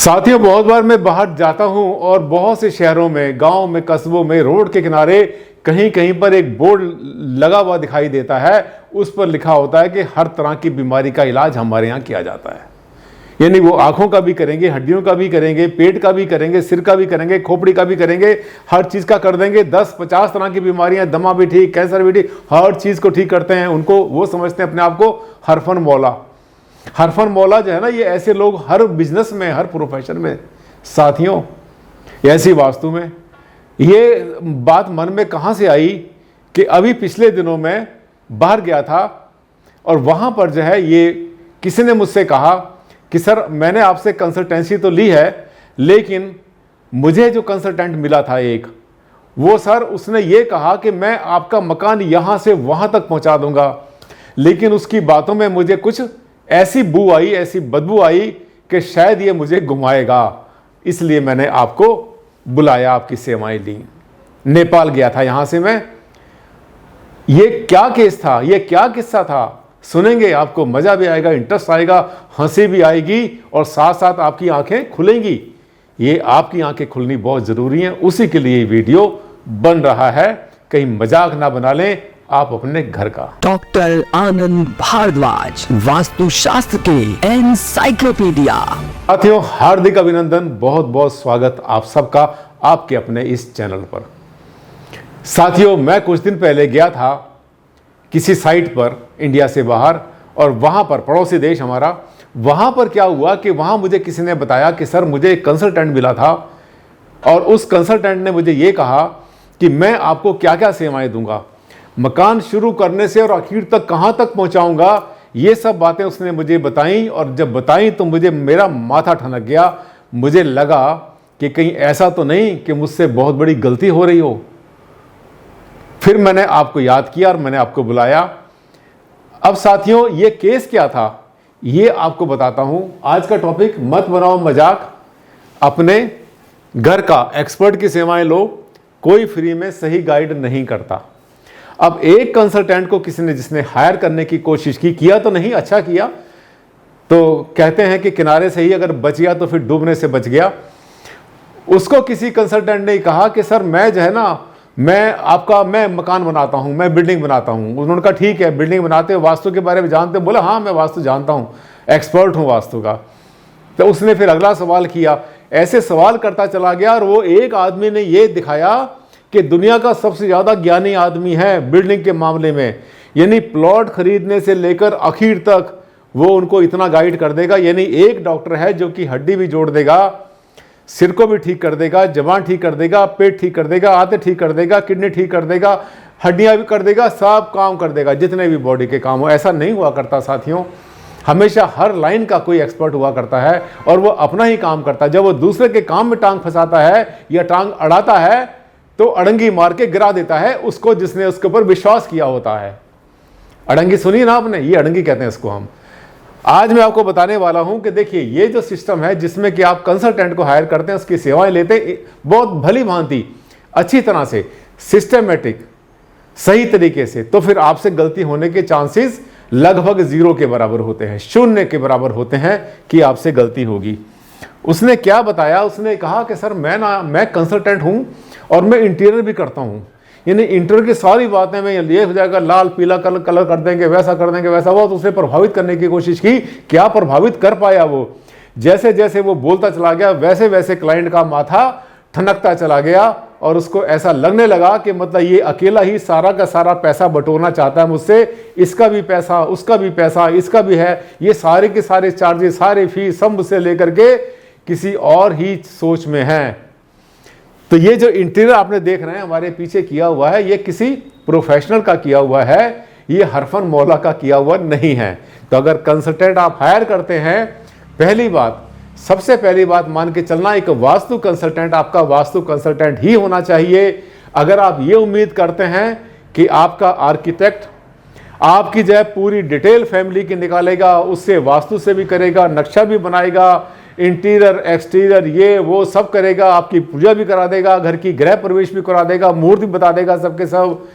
साथियों, बहुत बार मैं बाहर जाता हूं और बहुत से शहरों में, गांव में, कस्बों में रोड के किनारे कहीं कहीं पर एक बोर्ड लगा हुआ दिखाई देता है। उस पर लिखा होता है कि हर तरह की बीमारी का इलाज हमारे यहाँ किया जाता है। यानी वो आंखों का भी करेंगे, हड्डियों का भी करेंगे, पेट का भी करेंगे, सिर का भी करेंगे, खोपड़ी का भी करेंगे, हर चीज़ का कर देंगे। 10-50 तरह की बीमारियां, दमा भी ठीक, कैंसर भी ठीक, हर चीज़ को ठीक करते हैं। उनको वो समझते हैं अपने आप को हरफन मौला। हरफन मौला जो है ना, ये ऐसे लोग हर बिजनेस में, हर प्रोफेशन में। साथियों, ऐसी वास्तु में ये बात मन में कहाँ से आई कि अभी पिछले दिनों में बाहर गया था और वहाँ पर जो है ये किसी ने मुझसे कहा कि सर, मैंने आपसे कंसल्टेंसी तो ली है, लेकिन मुझे जो कंसल्टेंट मिला था एक, वो सर उसने ये कहा कि मैं आपका मकान यहाँ से वहाँ तक पहुँचा दूँगा, लेकिन उसकी बातों में मुझे कुछ ऐसी बू आई, ऐसी बदबू आई कि शायद ये मुझे घुमाएगा। इसलिए मैंने आपको बुलाया, आपकी सेवाएं ली। नेपाल गया था यहाँ से मैं। ये क्या केस था, ये क्या किस्सा था, सुनेंगे, आपको मजा भी आएगा, इंटरेस्ट आएगा, हंसी भी आएगी और साथ साथ आपकी आंखें खुलेंगी। ये आपकी आंखें खुलनी बहुत जरूरी है, उसी के लिए वीडियो बन रहा है। कहीं मजाक ना बना लें आप अपने घर का। डॉक्टर आनंद भारद्वाज, वास्तु शास्त्र के एनसाइक्लोपीडिया। साथियों, हार्दिक अभिनंदन, बहुत बहुत स्वागत आप सबका आपके अपने इस चैनल पर। साथियों, मैं कुछ दिन पहले गया था किसी साइट पर इंडिया से बाहर, और वहां पर पड़ोसी देश हमारा, वहां पर क्या हुआ कि वहां मुझे किसी ने बताया कि सर, मुझे एक कंसल्टेंट मिला था और उस कंसल्टेंट ने मुझे ये कहा कि मैं आपको क्या क्या सेवाएं दूंगा, मकान शुरू करने से और आखिर तक कहां तक पहुंचाऊंगा, ये सब बातें उसने मुझे बताई। और जब बताई तो मुझे मेरा माथा ठनक गया। मुझे लगा कि कहीं ऐसा तो नहीं कि मुझसे बहुत बड़ी गलती हो रही हो। फिर मैंने आपको याद किया और मैंने आपको बुलाया। अब साथियों, ये केस क्या था ये आपको बताता हूं। आज का टॉपिक, मत बनाओ मजाक, अपने घर का एक्सपर्ट की सेवाएं लो, कोई फ्री में सही गाइड नहीं करता। अब एक कंसल्टेंट को किसी ने, जिसने हायर करने की कोशिश की, किया तो नहीं, अच्छा किया, तो कहते हैं कि किनारे से ही अगर बच गया तो फिर डूबने से बच गया। उसको किसी कंसल्टेंट ने कहा कि सर, मैं जो है ना, मैं मकान बनाता हूं, मैं बिल्डिंग बनाता हूं। उन्होंने कहा ठीक है, बिल्डिंग बनाते हो, वास्तु के बारे में जानते हो? बोला हाँ, मैं वास्तु जानता हूं, एक्सपर्ट हूं वास्तु का। तो उसने फिर अगला सवाल किया, ऐसे सवाल करता चला गया और वो एक आदमी ने ये दिखाया कि दुनिया का सबसे ज्यादा ज्ञानी आदमी है बिल्डिंग के मामले में। यानी प्लॉट खरीदने से लेकर आखिर तक वो उनको इतना गाइड कर देगा। यानी एक डॉक्टर है जो कि हड्डी भी जोड़ देगा, सिर को भी ठीक कर देगा, जबान ठीक कर देगा, पेट ठीक कर देगा, आंतें ठीक कर देगा, किडनी ठीक कर देगा, हड्डियां भी कर देगा, सब काम कर देगा, जितने भी बॉडी के काम हो। ऐसा नहीं हुआ करता साथियों। हमेशा हर लाइन का कोई एक्सपर्ट हुआ करता है और वो अपना ही काम करता है। जब वो दूसरे के काम में टांग फंसाता है या टांग अड़ाता है तो अड़ंगी मार के गिरा देता है उसको, जिसने उसके ऊपर विश्वास किया होता है। अड़ंगी सुनी ना आपने, ये अड़ंगी कहते हैं इसको हम। आज मैं आपको बताने वाला हूं कि देखिए, ये जो सिस्टम है जिसमें कि आप कंसल्टेंट को हायर करते हैं, उसकी सेवाएं लेते हैं, बहुत भली भांति, अच्छी तरह से, सिस्टमेटिक, सही तरीके से, तो फिर आपसे गलती होने के चांसेस लगभग 0 के बराबर होते हैं, 0 के बराबर होते हैं कि आपसे गलती होगी। उसने क्या बताया, उसने कहा कि सर, मैं कंसल्टेंट हूं और मैं इंटीरियर भी करता हूं। यानी इंटीरियर की सारी बातें में ये हो जाएगा, लाल पीला कलर कर देंगे, वैसा कर देंगे, वैसा। वो तो उसे प्रभावित करने की कोशिश की। क्या प्रभावित कर पाया वो? जैसे जैसे वो बोलता चला गया, वैसे वैसे क्लाइंट का माथा ठनकता चला गया और उसको ऐसा लगने लगा कि मतलब ये अकेला ही सारा का सारा पैसा बटोरना चाहता है मुझसे। इसका भी पैसा, उसका भी पैसा, इसका भी है, ये सारे के सारे चार्जेस, सारे फीस सब मुझसे लेकर के किसी और ही सोच में हैं। तो ये जो इंटीरियर आपने देख रहे हैं हमारे पीछे किया हुआ है, ये किसी प्रोफेशनल का किया हुआ है, ये हरफन मौला का किया हुआ नहीं है। तो अगर कंसल्टेंट आप हायर करते हैं, पहली बात, सबसे पहली बात मान के चलना, एक वास्तु कंसल्टेंट आपका वास्तु कंसल्टेंट ही होना चाहिए। अगर आप ये उम्मीद करते हैं कि आपका आर्किटेक्ट आपकी जो है पूरी डिटेल फैमिली की निकालेगा, उससे वास्तु से भी करेगा, नक्शा भी बनाएगा, इंटीरियर एक्सटीरियर ये वो सब करेगा, आपकी पूजा भी करा देगा, घर की गृह प्रवेश भी करा देगा, मुहूर्त भी बता देगा सबके सब,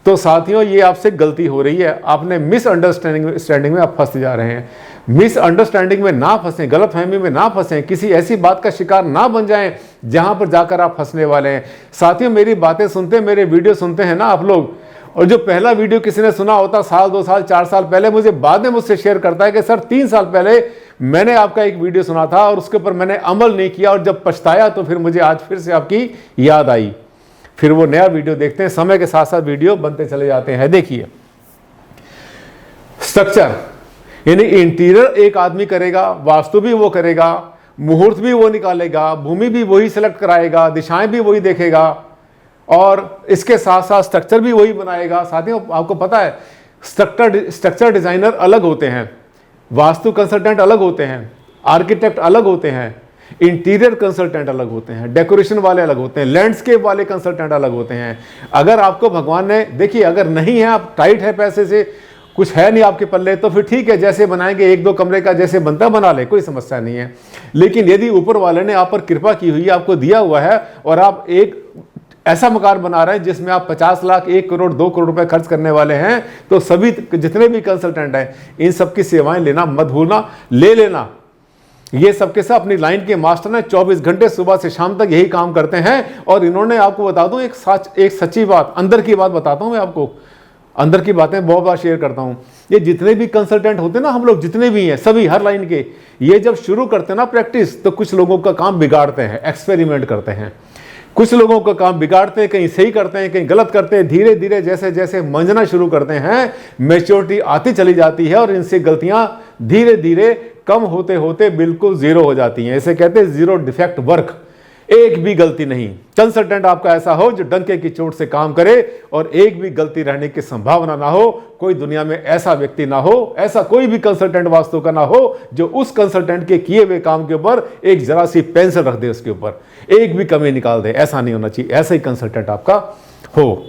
तो साथियों ये आपसे गलती हो रही है, आपने मिसअंडरस्टैंडिंग में आप फंसते जा रहे हैं। मिसअंडरस्टैंडिंग में ना फंसें, गलतफहमी में ना फंसें, किसी ऐसी बात का शिकार ना बन जाएं जहां पर जाकर आप फंसने वाले हैं। साथियों मेरी बातें सुनते हैं, मेरे वीडियो सुनते हैं ना आप लोग, और जो पहला वीडियो किसी ने सुना होता साल 2 साल 4 साल पहले, मुझे बाद में मुझसे शेयर करता है कि सर 3 साल पहले मैंने आपका एक वीडियो सुना था और उसके ऊपर मैंने अमल नहीं किया और जब पछताया तो फिर मुझे आज फिर से आपकी याद आई। फिर वो नया वीडियो देखते हैं, समय के साथ साथ वीडियो बनते चले जाते हैं। देखिए स्ट्रक्चर यानी इंटीरियर एक आदमी करेगा, वास्तु भी वो करेगा, मुहूर्त भी वो निकालेगा, भूमि भी वही सेलेक्ट कराएगा, दिशाएं भी वही देखेगा और इसके साथ साथ स्ट्रक्चर भी वही बनाएगा। साथियों आपको पता है स्ट्रक्चर डिजाइनर अलग होते हैं, वास्तु कंसल्टेंट अलग होते हैं, आर्किटेक्ट अलग होते हैं, इंटीरियर कंसल्टेंट अलग होते हैं, डेकोरेशन वाले अलग होते हैं, लैंडस्केप वाले कंसल्टेंट अलग होते हैं। अगर आपको भगवान ने, देखिए अगर नहीं है, आप टाइट है पैसे से, कुछ है नहीं आपके पल्ले, तो फिर ठीक है, जैसे बनाएंगे 1-2 कमरे का जैसे बनता बना ले, कोई समस्या नहीं है। लेकिन यदि ऊपर वाले ने आप पर कृपा की हुई है, आपको दिया हुआ है और आप एक ऐसा मकान बना रहे हैं जिसमें आप 50 लाख 1 करोड़ 2 करोड़ रुपए खर्च करने वाले हैं, तो सभी जितने भी कंसल्टेंट हैं इन सबकी सेवाएं लेना मत भूलना, ले लेना। ये सबके सब अपनी लाइन के मास्टर हैं, 24 घंटे सुबह से शाम तक यही काम करते हैं। और इन्होंने, आपको बता दूं एक सच्ची बात, अंदर की बात बताता हूं मैं आपको, अंदर की बातें बहुत बार शेयर करता हूं। ये जितने भी कंसल्टेंट होते हैं ना, हम लोग जितने भी हैं सभी हर लाइन के, ये जब शुरू करते हैं ना प्रैक्टिस, तो कुछ लोगों का काम बिगाड़ते हैं, एक्सपेरिमेंट करते हैं, कुछ लोगों का काम बिगाड़ते हैं, कहीं सही करते हैं कहीं गलत करते हैं। धीरे धीरे जैसे जैसे मंजना शुरू करते हैं, मैच्योरिटी आती चली जाती है और इनसे गलतियां धीरे धीरे कम होते होते बिल्कुल जीरो हो जाती हैं। इसे कहते हैं जीरो डिफेक्ट वर्क, एक भी गलती नहीं। कंसल्टेंट आपका ऐसा हो जो डंके की चोट से काम करे और एक भी गलती रहने की संभावना ना हो। कोई दुनिया में ऐसा व्यक्ति ना हो, ऐसा कोई भी कंसल्टेंट वास्तु का ना हो जो उस कंसल्टेंट के किए हुए काम के ऊपर एक जरा सी पेंसिल रख दे, उसके ऊपर एक भी कमी निकाल दे। ऐसा नहीं होना चाहिए, ऐसा ही कंसल्टेंट आपका हो।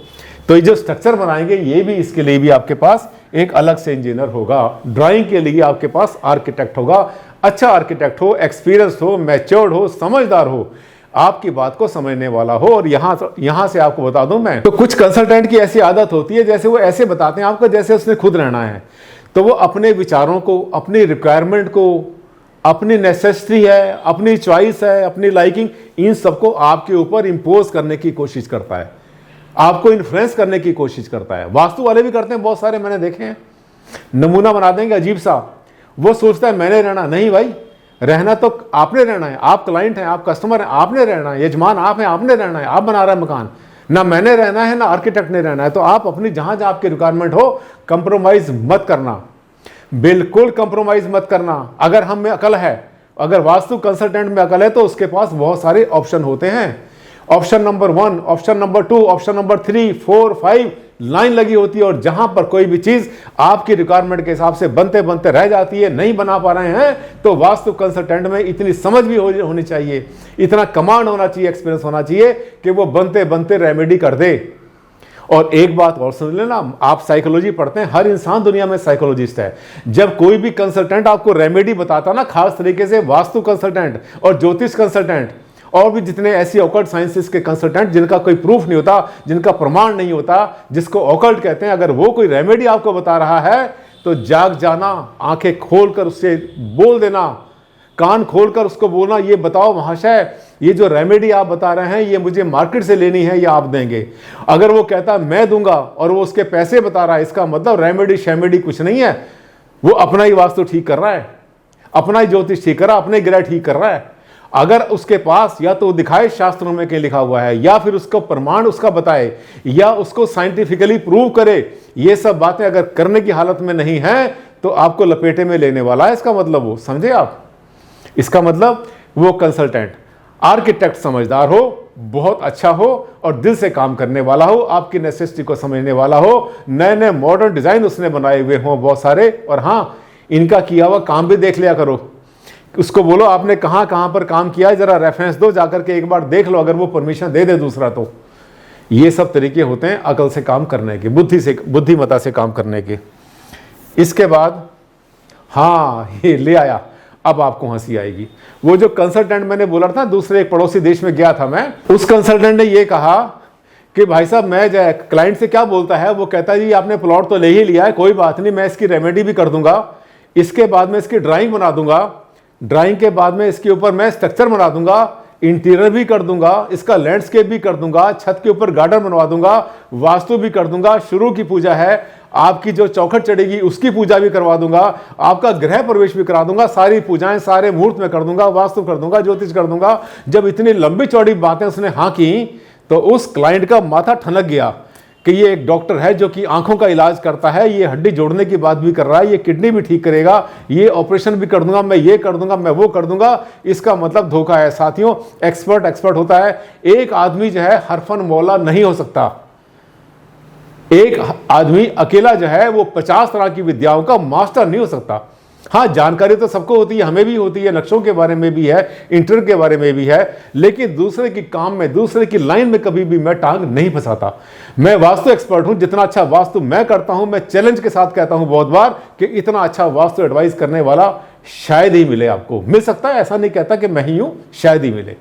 तो ये जो स्ट्रक्चर बनाएंगे, ये भी, इसके लिए भी आपके पास एक अलग से इंजीनियर होगा। ड्राइंग के लिए आपके पास आर्किटेक्ट होगा, अच्छा आर्किटेक्ट हो, एक्सपीरियंस हो, मैच्योर्ड हो, समझदार हो, आपकी बात को समझने वाला हो। और यहां से आपको बता दूं मैं, तो कुछ कंसल्टेंट की ऐसी आदत होती है, जैसे वो ऐसे बताते हैं आपको जैसे उसने खुद रहना है। तो वो अपने विचारों को, अपनी रिक्वायरमेंट को, अपनी नेसेसिटी है, अपनी चॉइस है, अपनी लाइकिंग, इन सबको आपके ऊपर इंपोज करने की कोशिश करता है, आपको इन्फ्लुएंस करने की कोशिश करता है। वास्तु वाले भी करते हैं, बहुत सारे मैंने देखे हैं। नमूना बना देंगे अजीब सा, वो सोचता है मैंने रहना। नहीं भाई, रहना तो आपने रहना है, आप क्लाइंट हैं, आप कस्टमर हैं, आपने रहना है, यजमान आप हैं, आपने रहना है। आप बना रहे हैं मकान, ना मैंने रहना है ना आर्किटेक्ट ने रहना है। तो आप अपनी जहां जहां आपकी रिक्वायरमेंट हो, कंप्रोमाइज मत करना, बिल्कुल कंप्रोमाइज मत करना। अगर हम में अकल है, अगर वास्तु कंसल्टेंट में अकल है, तो उसके पास बहुत सारे ऑप्शन होते हैं। Option number 1, option number 2, option number 3, 4, 5 line लगी होती है। और जहां पर कोई भी चीज आपकी रिक्वायरमेंट के हिसाब से बनते बनते रह जाती है, नहीं बना पा रहे हैं, तो वास्तु कंसल्टेंट में इतनी समझ भी होनी चाहिए, इतना कमांड होना चाहिए, एक्सपीरियंस होना चाहिए कि वो बनते बनते रेमेडी कर दे। और एक बात और सुन लेना, आप साइकोलॉजी पढ़ते हैं, हर इंसान दुनिया में साइकोलॉजिस्ट है। जब कोई भी कंसल्टेंट आपको रेमेडी बताता ना, खास तरीके से वास्तु कंसल्टेंट और ज्योतिष कंसल्टेंट और भी जितने ऐसी ऑकल्ट साइंसेस के कंसल्टेंट जिनका कोई प्रूफ नहीं होता, जिनका प्रमाण नहीं होता, जिसको ऑकल्ट कहते हैं, अगर वो कोई रेमेडी आपको बता रहा है तो जाग जाना, आंखें खोलकर उससे बोल देना, कान खोलकर उसको बोलना, ये बताओ महाशय, ये जो रेमेडी आप बता रहे हैं ये मुझे मार्केट से लेनी है या आप देंगे? अगर वो कहता मैं दूंगा और वो उसके पैसे बता रहा है, इसका मतलब रेमेडी शेमेडी कुछ नहीं है, वो अपना ही वास्तु ठीक कर रहा है, अपना ही ज्योतिष ठीक कर रहा है, अपने ग्रह ठीक कर रहा है। अगर उसके पास या तो दिखाए शास्त्रों में कहीं लिखा हुआ है, या फिर उसको प्रमाण उसका बताए, या उसको साइंटिफिकली प्रूव करे, ये सब बातें अगर करने की हालत में नहीं है तो आपको लपेटे में लेने वाला है। इसका मतलब वो, समझे आप, इसका मतलब वो कंसल्टेंट आर्किटेक्ट समझदार हो, बहुत अच्छा हो और दिल से काम करने वाला हो, आपकी नेसेसिटी को समझने वाला हो, नए नए मॉडर्न डिजाइन उसने बनाए हुए हों बहुत सारे। और हाँ, इनका किया हुआ काम भी देख लिया करो, उसको बोलो आपने कहाँ कहाँ पर काम किया है, जरा रेफरेंस दो, जाकर के एक बार देख लो, अगर वो परमिशन दे दे दूसरा तो। ये सब तरीके होते हैं अकल से काम करने के, बुद्धिमत्ता से काम करने के। इसके बाद हाँ, ये ले आया, अब आपको हंसी आएगी। वो जो कंसल्टेंट मैंने बोला था, दूसरे एक पड़ोसी देश में गया था मैं, उस कंसल्टेंट ने ये कहा कि भाई साहब मैं जो क्लाइंट से क्या बोलता है, वो कहता है जी आपने प्लॉट तो ले ही लिया है, कोई बात नहीं, मैं इसकी रेमेडी भी कर दूंगा, इसके बाद में इसकी ड्राइंग बना दूंगा, ड्राइंग के बाद में इसके ऊपर मैं स्ट्रक्चर बना दूंगा, इंटीरियर भी कर दूंगा, इसका लैंडस्केप भी कर दूंगा, छत के ऊपर गार्डन बनवा दूंगा, वास्तु भी कर दूंगा, शुरू की पूजा है, आपकी जो चौखट चढ़ेगी उसकी पूजा भी करवा दूंगा, आपका गृह प्रवेश भी करा दूंगा, सारी पूजाएं सारे मुहूर्त में कर दूंगा, वास्तु कर दूंगा, ज्योतिष कर दूंगा। जब इतनी लंबी चौड़ी बातें उसने हाँ की तो उस क्लाइंट का माथा ठनक गया कि ये एक डॉक्टर है जो कि आंखों का इलाज करता है, ये हड्डी जोड़ने की बात भी कर रहा है, ये किडनी भी ठीक करेगा, ये ऑपरेशन भी कर दूंगा, मैं ये कर दूंगा, मैं वो कर दूंगा। इसका मतलब धोखा है साथियों। एक्सपर्ट होता है। एक आदमी जो है हरफन मौला नहीं हो सकता। एक आदमी अकेला जो है वो 50 तरह की विद्याओं का मास्टर नहीं हो सकता। हाँ, जानकारी तो सबको होती है, हमें भी होती है, नक्शों के बारे में भी है, इंटरनेट के बारे में भी है, लेकिन दूसरे की काम में, दूसरे की लाइन में कभी भी मैं टांग नहीं फंसाता। मैं वास्तु एक्सपर्ट हूं। जितना अच्छा वास्तु मैं करता हूं, मैं चैलेंज के साथ कहता हूं बहुत बार कि इतना अच्छा वास्तु एडवाइस करने वाला शायद ही मिले आपको। मिल सकता है, ऐसा नहीं कहता कि मैं ही हूं, शायद ही मिले।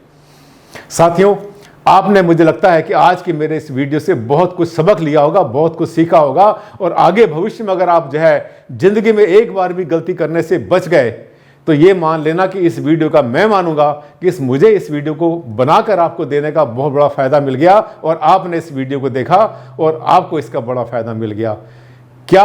साथियों, आपने, मुझे लगता है कि आज की मेरे इस वीडियो से बहुत कुछ सबक लिया होगा, बहुत कुछ सीखा होगा, और आगे भविष्य में अगर आप जो है जिंदगी में एक बार भी गलती करने से बच गए तो ये मान लेना कि इस वीडियो का, मैं मानूंगा कि मुझे इस वीडियो को बनाकर आपको देने का बहुत बड़ा फायदा मिल गया, और आपने इस वीडियो को देखा और आपको इसका बड़ा फायदा मिल गया। क्या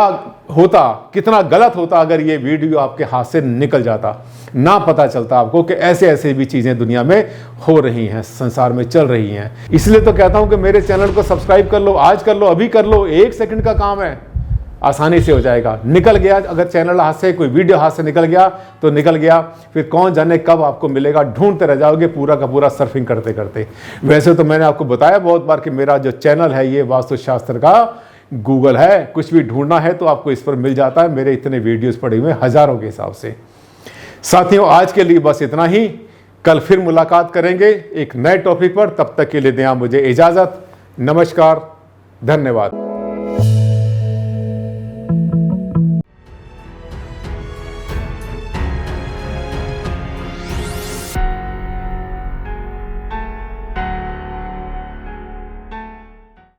होता, कितना गलत होता अगर ये वीडियो आपके हाथ से निकल जाता, ना पता चलता आपको कि ऐसे ऐसे भी चीजें दुनिया में हो रही हैं, संसार में चल रही हैं। इसलिए तो कहता हूं कि मेरे चैनल को सब्सक्राइब कर लो, आज कर लो, अभी कर लो, 1 सेकंड का काम है, आसानी से हो जाएगा। निकल गया अगर चैनल हाथ से, कोई वीडियो हाथ से निकल गया तो निकल गया, फिर कौन जाने कब आपको मिलेगा, ढूंढते रह जाओगे पूरा का पूरा सर्फिंग करते करते। वैसे तो मैंने आपको बताया बहुत बार कि मेरा जो चैनल है ये वास्तुशास्त्र का गूगल है, कुछ भी ढूंढना है तो आपको इस पर मिल जाता है। मेरे इतने वीडियोस पड़े हुए हजारों के हिसाब से। साथियों, आज के लिए बस इतना ही। कल फिर मुलाकात करेंगे एक नए टॉपिक पर। तब तक के लिए दें आप मुझे इजाजत। नमस्कार, धन्यवाद।